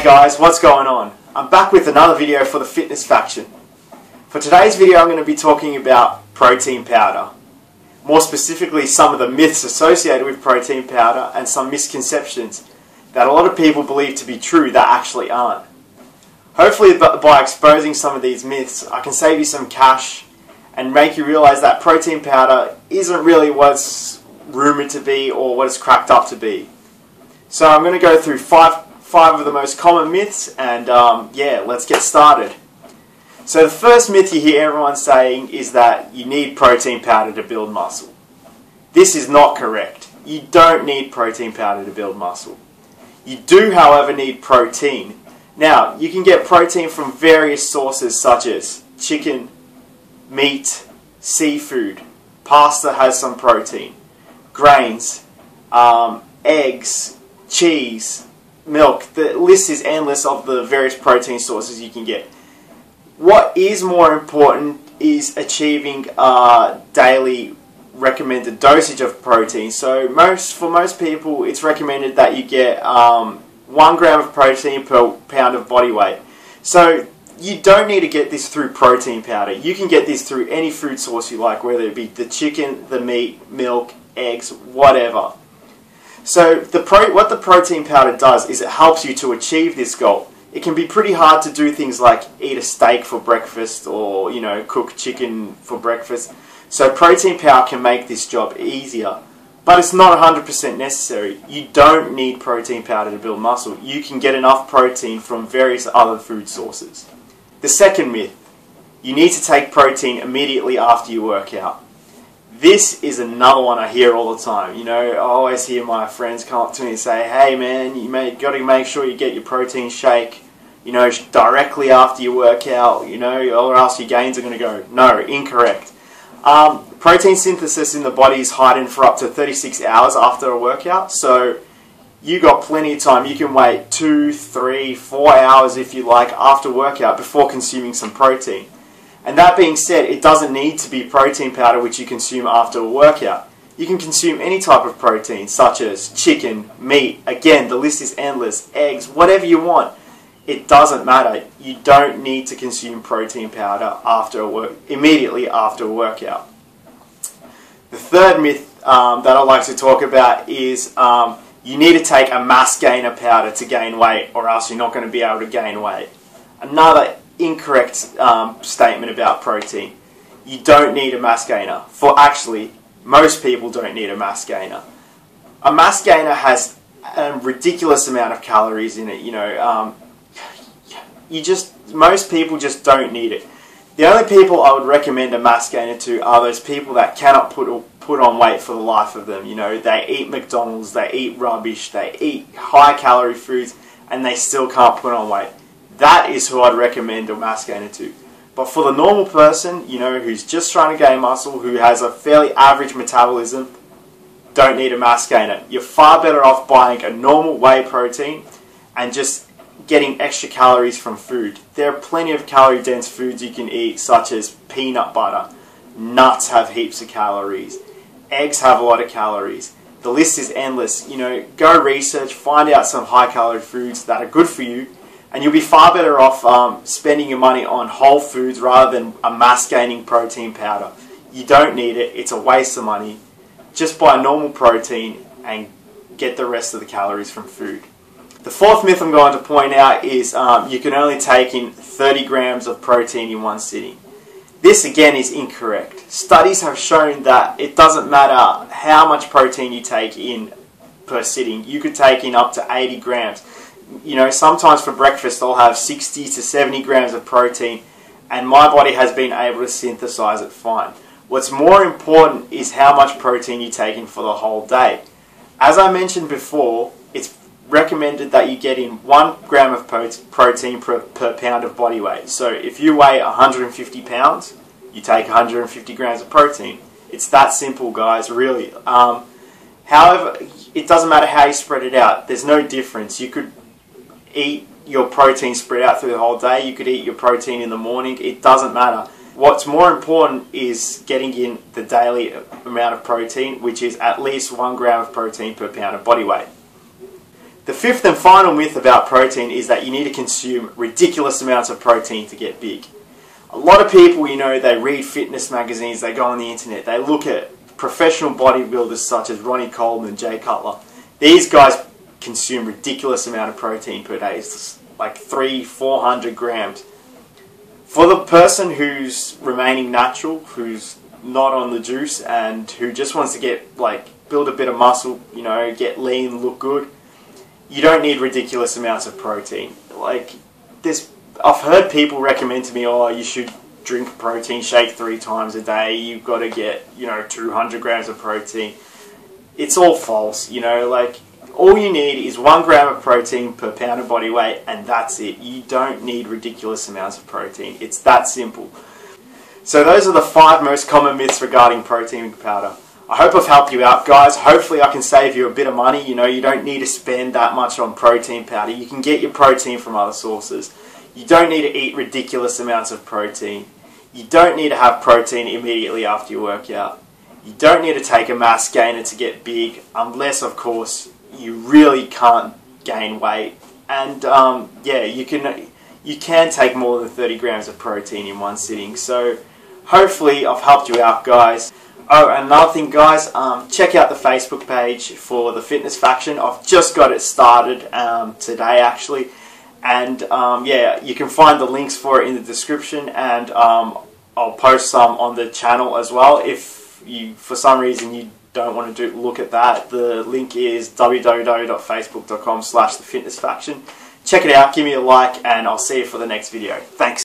guys, what's going on? I'm back with another video for the Fitness Faction. For today's video I'm going to be talking about protein powder. More specifically some of the myths associated with protein powder and some misconceptions that a lot of people believe to be true that actually aren't. Hopefully by exposing some of these myths I can save you some cash and make you realize that protein powder isn't really what it's rumoured to be or what it's cracked up to be. So I'm going to go through five of the most common myths and yeah, let's get started. So the first myth you hear everyone saying is that you need protein powder to build muscle. This is not correct. You don't need protein powder to build muscle. You do, however, need protein. Now, you can get protein from various sources such as chicken, meat, seafood, pasta has some protein, grains, eggs, cheese, milk. The list is endless of the various protein sources you can get. What is more important is achieving a daily recommended dosage of protein. So for most people it's recommended that you get 1 gram of protein per pound of body weight. So you don't need to get this through protein powder. You can get this through any food source you like, whether it be the chicken, the meat, milk, eggs, whatever. So what the protein powder does is it helps you to achieve this goal. It can be pretty hard to do things like eat a steak for breakfast or, you know, cook chicken for breakfast. So protein powder can make this job easier. But it's not 100% necessary. You don't need protein powder to build muscle. You can get enough protein from various other food sources. The second myth, you need to take protein immediately after you work out. This is another one I hear all the time. You know, I always hear my friends come up to me and say, hey man, got to make sure you get your protein shake, you know, directly after you work out, you know, or else your gains are going to go. No, incorrect. Protein synthesis in the body is heightened for up to 36 hours after a workout, so you got plenty of time. You can wait 2, 3, 4 hours if you like after workout before consuming some protein. And that being said, it doesn't need to be protein powder which you consume after a workout. You can consume any type of protein such as chicken, meat, again the list is endless, eggs, whatever you want. It doesn't matter. You don't need to consume protein powder immediately after a workout. The third myth that I like to talk about is you need to take a mass gainer powder to gain weight or else you're not going to be able to gain weight. Another incorrect statement about protein. You don't need a mass gainer. Actually, most people don't need a mass gainer. A mass gainer has a ridiculous amount of calories in it. You know, most people just don't need it. The only people I would recommend a mass gainer to are those people that cannot put on weight for the life of them. You know, they eat McDonald's, they eat rubbish, they eat high calorie foods, and they still can't put on weight. That is who I'd recommend a mass gainer to. But for the normal person, you know, who's just trying to gain muscle, who has a fairly average metabolism, don't need a mass gainer. You're far better off buying a normal whey protein and just getting extra calories from food. There are plenty of calorie dense foods you can eat, such as peanut butter. Nuts have heaps of calories. Eggs have a lot of calories. The list is endless. You know, go research, find out some high calorie foods that are good for you, and you'll be far better off spending your money on whole foods rather than a mass gaining protein powder. You don't need it. It's a waste of money. Just buy normal protein and get the rest of the calories from food. The fourth myth I'm going to point out is you can only take in 30 grams of protein in one sitting. This again is incorrect. Studies have shown that it doesn't matter how much protein you take in per sitting. You could take in up to 80 grams. You know, sometimes for breakfast I'll have 60 to 70 grams of protein and my body has been able to synthesize it fine. What's more important is how much protein you take in for the whole day. As I mentioned before, it's recommended that you get in 1 gram of protein per pound of body weight. So if you weigh 150 pounds, you take 150 grams of protein. It's that simple, guys, really. However, it doesn't matter how you spread it out. There's no difference. You could eat your protein spread out through the whole day. You could eat your protein in the morning. It doesn't matter. What's more important is getting in the daily amount of protein, which is at least 1 gram of protein per pound of body weight. The fifth and final myth about protein is that you need to consume ridiculous amounts of protein to get big. A lot of people, you know, they read fitness magazines, they go on the internet, they look at professional bodybuilders such as Ronnie Coleman and Jay Cutler. These guys consume ridiculous amount of protein per day. It's like 300-400 grams. For the person who's remaining natural, who's not on the juice and who just wants to get, like, build a bit of muscle, you know, get lean, look good, you don't need ridiculous amounts of protein. Like, I've heard people recommend to me, oh, you should drink a protein shake 3 times a day, you've got to get, you know, 200 grams of protein. It's all false, you know, like, all you need is 1 gram of protein per pound of body weight, and that's it. You don't need ridiculous amounts of protein. It's that simple. So those are the 5 most common myths regarding protein powder. I hope I've helped you out, guys. Hopefully I can save you a bit of money. You know, you don't need to spend that much on protein powder. You can get your protein from other sources. You don't need to eat ridiculous amounts of protein. You don't need to have protein immediately after you work out. You don't need to take a mass gainer to get big, unless, of course, you really can't gain weight. And yeah, you can take more than 30 grams of protein in one sitting. So hopefully I've helped you out, guys. Oh, and another thing, guys, check out the Facebook page for the Fitness Faction. I've just got it started today, actually. And yeah, you can find the links for it in the description, and I'll post some on the channel as well. If you, for some reason, you don't want to look at that, the link is www.facebook.com/thefitnessfaction. Check it out, give me a like, and I'll see you for the next video. Thanks.